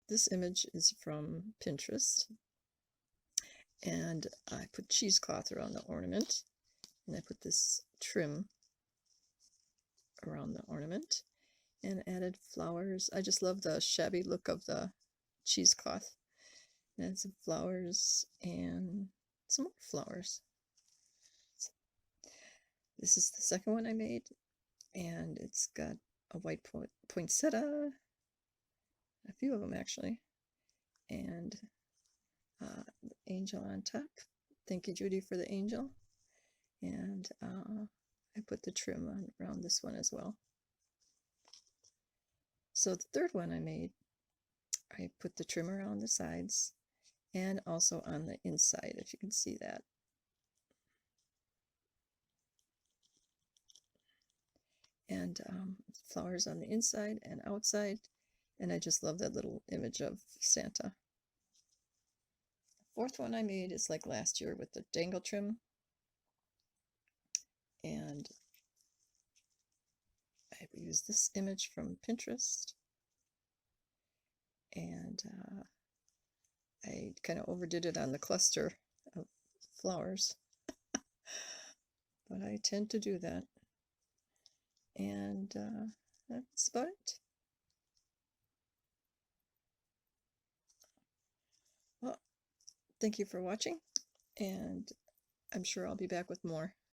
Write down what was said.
this image is from Pinterest, and I put cheesecloth around the ornament, and I put this trim around the ornament and added flowers. I just love the shabby look of the cheesecloth. And some flowers and some more flowers. This is the second one I made, and it's got a white poinsettia, a few of them actually, and the angel on top. Thank you, Judy, for the angel. And I put the trim on around this one as well. So the third one I made, I put the trim around the sides and also on the inside, if you can see that. And flowers on the inside and outside. And I just love that little image of Santa. The fourth one I made is like last year with the dangle trim. And I used this image from Pinterest. And I kind of overdid it on the cluster of flowers. But I tend to do that. And that's about it. Well, thank you for watching, and I'm sure I'll be back with more.